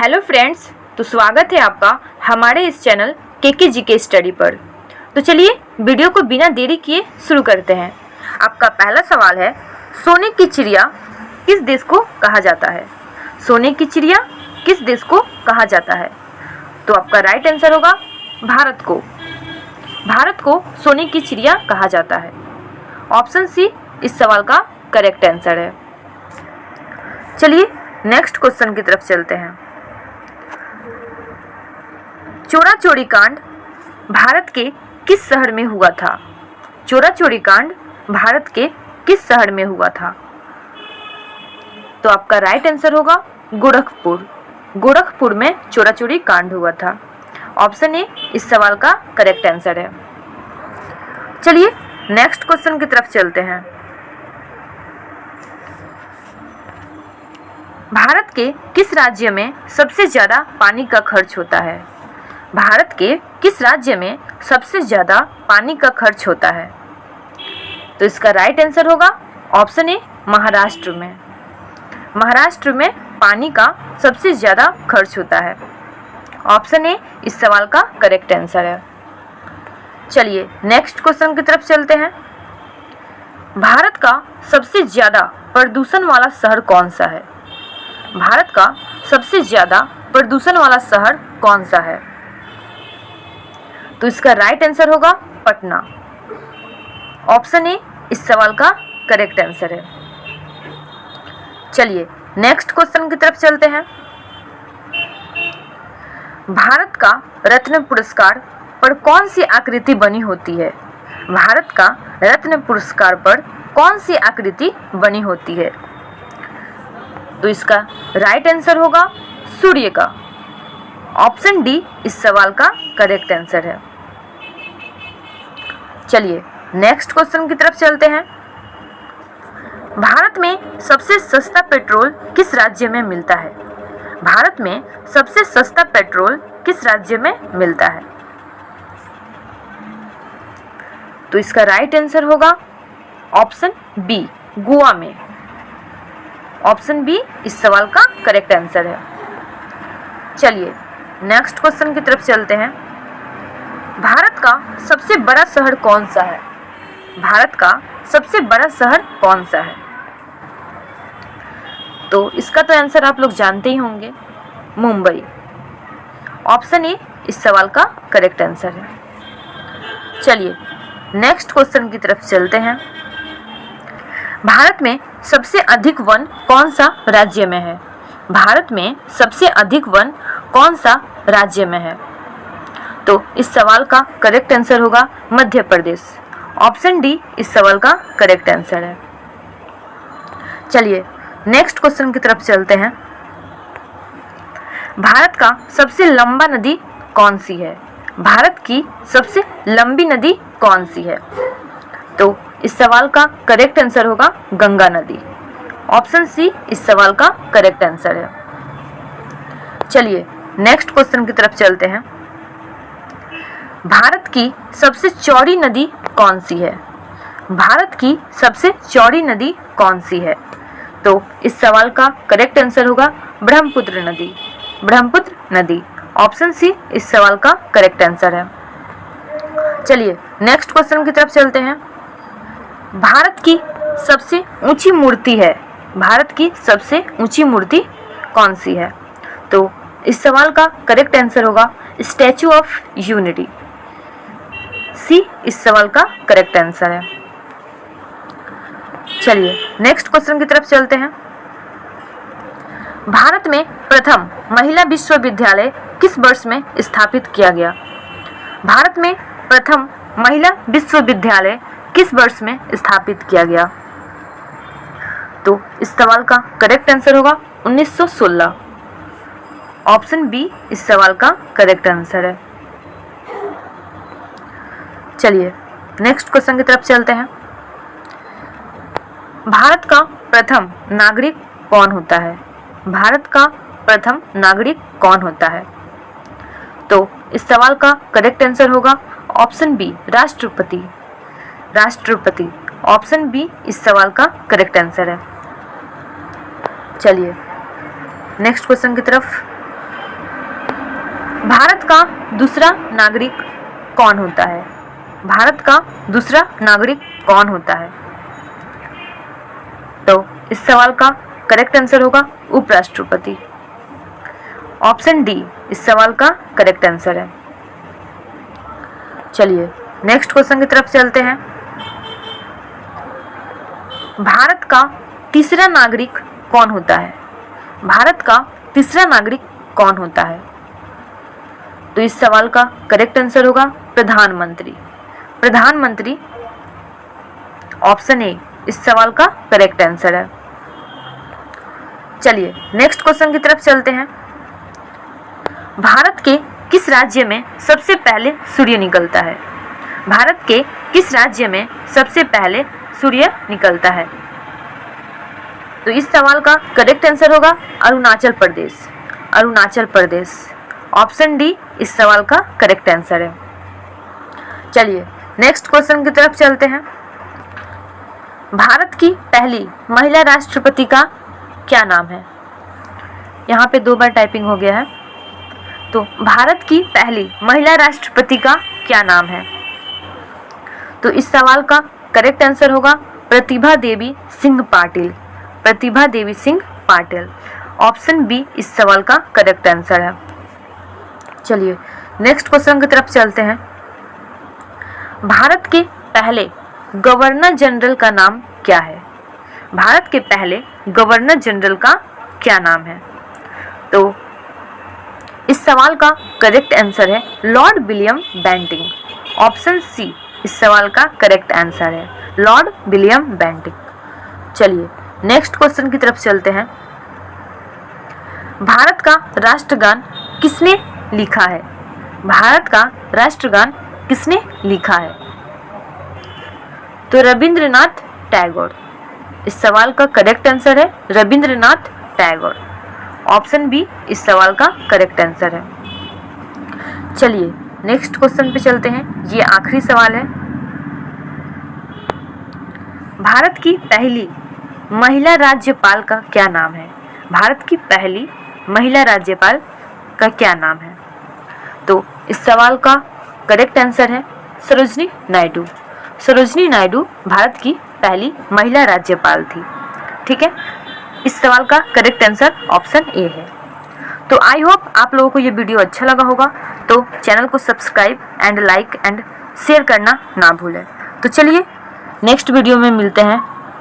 Hello friends, तो स्वागत है आपका हमारे इस चैनल के जीके स्टडी पर। तो चलिए वीडियो को बिना देरी किए शुरू करते हैं। आपका पहला सवाल है, सोने की चिड़िया किस देश को कहा जाता है? सोने की चिड़िया किस देश को कहा जाता है? तो आपका राइट आंसर होगा भारत को। भारत को सोने की चिड़िया कहा जाता है। ऑप्शन सी इस सवाल का करेक्ट आंसर है। चलिए नेक्स्ट क्वेश्चन की तरफ चलते हैं। चोरा चोरी कांड भारत के किस शहर में हुआ था? चोरा चोरी कांड भारत के किस शहर में हुआ था? तो आपका राइट आंसर होगा गोरखपुर। गोरखपुर में चोरा चोरी कांड हुआ था। ऑप्शन ए इस सवाल का करेक्ट आंसर है। चलिए नेक्स्ट क्वेश्चन की तरफ चलते हैं। भारत के किस राज्य में सबसे ज्यादा पानी का खर्च होता है? भारत के किस राज्य में सबसे ज्यादा पानी का खर्च होता है? तो इसका राइट आंसर होगा ऑप्शन ए महाराष्ट्र में। महाराष्ट्र में पानी का सबसे ज्यादा खर्च होता है। ऑप्शन ए इस सवाल का करेक्ट आंसर है। चलिए नेक्स्ट क्वेश्चन की तरफ चलते हैं। भारत का सबसे ज्यादा प्रदूषण वाला शहर कौन सा है? भारत का सबसे ज्यादा प्रदूषण वाला शहर कौन सा है? तो इसका राइट आंसर होगा पटना। ऑप्शन ए इस सवाल का करेक्ट आंसर है। चलिए नेक्स्ट क्वेश्चन की तरफ चलते हैं। भारत का रत्न पुरस्कार पर कौन सी आकृति बनी होती है? भारत का रत्न पुरस्कार पर कौन सी आकृति बनी होती है? तो इसका राइट आंसर होगा सूर्य का। ऑप्शन डी इस सवाल का करेक्ट आंसर है। चलिए नेक्स्ट क्वेश्चन की तरफ चलते हैं। भारत में सबसे सस्ता पेट्रोल किस राज्य में मिलता है? भारत में सबसे सस्ता पेट्रोल किस राज्य में मिलता है? तो इसका राइट आंसर होगा ऑप्शन बी गोवा में। ऑप्शन बी इस सवाल का करेक्ट आंसर है। चलिए नेक्स्ट क्वेश्चन की तरफ चलते हैं। भारत का सबसे बड़ा शहर कौन सा है? भारत का सबसे बड़ा शहर कौन सा है? तो इसका तो आंसर आप लोग जानते ही होंगे, मुंबई। ऑप्शन ए इस सवाल का करेक्ट आंसर है। चलिए नेक्स्ट क्वेश्चन की तरफ चलते हैं। भारत में सबसे अधिक वन कौन सा राज्य में है? भारत में सबसे अधिक वन कौन सा राज्य में है? तो इस सवाल का करेक्ट आंसर होगा मध्य प्रदेश। ऑप्शन डी इस सवाल का करेक्ट आंसर है। चलिए नेक्स्ट क्वेश्चन की तरफ चलते हैं। भारत का सबसे लंबा नदी कौन सी है? भारत की सबसे लंबी नदी कौन सी है? तो इस सवाल का करेक्ट आंसर होगा गंगा नदी। ऑप्शन सी इस सवाल का करेक्ट आंसर है। चलिए नेक्स्ट क्वेश्चन की तरफ चलते हैं। भारत की सबसे चौड़ी नदी कौन सी है? भारत की सबसे चौड़ी नदी कौन सी है? तो इस सवाल का करेक्ट आंसर होगा ब्रह्मपुत्र नदी। ब्रह्मपुत्र नदी। ऑप्शन सी इस सवाल का करेक्ट आंसर है। चलिए नेक्स्ट क्वेश्चन की तरफ चलते हैं। भारत की सबसे ऊंची मूर्ति है। भारत की सबसे ऊंची मूर्ति कौन सी है? तो इस सवाल का करेक्ट आंसर होगा स्टैचू ऑफ यूनिटी। सी इस सवाल का करेक्ट आंसर है। चलिए नेक्स्ट क्वेश्चन की तरफ चलते हैं। भारत में प्रथम महिला विश्वविद्यालय किस वर्ष में स्थापित किया गया? भारत में प्रथम महिला विश्वविद्यालय किस वर्ष में स्थापित किया गया? तो इस सवाल का करेक्ट आंसर होगा 1916। ऑप्शन बी इस सवाल का करेक्ट आंसर है। चलिए नेक्स्ट क्वेश्चन की तरफ चलते हैं। भारत का प्रथम नागरिक कौन होता है? भारत का प्रथम नागरिक कौन होता है? तो इस सवाल का करेक्ट आंसर होगा ऑप्शन बी राष्ट्रपति। राष्ट्रपति। ऑप्शन बी इस सवाल का करेक्ट आंसर है। चलिए नेक्स्ट क्वेश्चन की तरफ भारत का दूसरा नागरिक कौन होता है? भारत का दूसरा नागरिक कौन होता है? तो इस सवाल का करेक्ट आंसर होगा उपराष्ट्रपति। ऑप्शन डी इस सवाल का करेक्ट आंसर है। चलिए नेक्स्ट क्वेश्चन की तरफ चलते हैं। भारत का तीसरा नागरिक कौन होता है? भारत का तीसरा नागरिक कौन होता है? तो इस सवाल का करेक्ट आंसर होगा प्रधानमंत्री। प्रधानमंत्री ऑप्शन ए इस सवाल का करेक्ट आंसर है। चलिए नेक्स्ट क्वेश्चन की तरफ चलते हैं। भारत के किस राज्य में सबसे पहले सूर्य निकलता है? भारत के किस राज्य में सबसे पहले सूर्य निकलता है? तो इस सवाल का करेक्ट आंसर होगा अरुणाचल प्रदेश। अरुणाचल प्रदेश ऑप्शन डी इस सवाल का करेक्ट आंसर है। चलिए नेक्स्ट क्वेश्चन की तरफ चलते हैं। भारत की पहली महिला राष्ट्रपति का क्या नाम है? यहाँ पे 2 बार टाइपिंग हो गया है। तो भारत की पहली महिला राष्ट्रपति का क्या नाम है? तो इस सवाल का करेक्ट आंसर होगा प्रतिभा देवी सिंह पाटिल। प्रतिभा देवी सिंह पाटिल ऑप्शन बी इस सवाल का करेक्ट आंसर है। चलिए नेक्स्ट क्वेश्चन की तरफ चलते हैं। भारत के पहले गवर्नर जनरल का नाम क्या है? भारत के पहले गवर्नर जनरल का क्या नाम है? तो इस सवाल का करेक्ट आंसर है Lord William Bentinck. Option C इस सवाल का करेक्ट आंसर है लॉर्ड विलियम बेंटिंक। चलिए नेक्स्ट क्वेश्चन की तरफ चलते हैं। भारत का राष्ट्रगान किसने लिखा है? भारत का राष्ट्रगान किसने लिखा है? तो रविंद्रनाथ टैगोर। इस सवाल का करेक्ट आंसर है रविंद्रनाथ टैगोर। ऑप्शन बी इस सवाल का करेक्ट आंसर है। चलिए नेक्स्ट क्वेश्चन पे चलते हैं। ये आखिरी सवाल है। भारत की पहली महिला राज्यपाल का क्या नाम है? भारत की पहली महिला राज्यपाल का क्या नाम है? तो इस सवाल का करेक्ट आंसर है सरोजिनी नायडू। सरोजिनी नायडू भारत की पहली महिला राज्यपाल थी। ठीक है, इस सवाल का करेक्ट आंसर ऑप्शन ए है। तो आई होप आप लोगों को ये वीडियो अच्छा लगा होगा। तो चैनल को subscribe and like and share करना ना भूलें। तो चलिए नेक्स्ट वीडियो में मिलते हैं।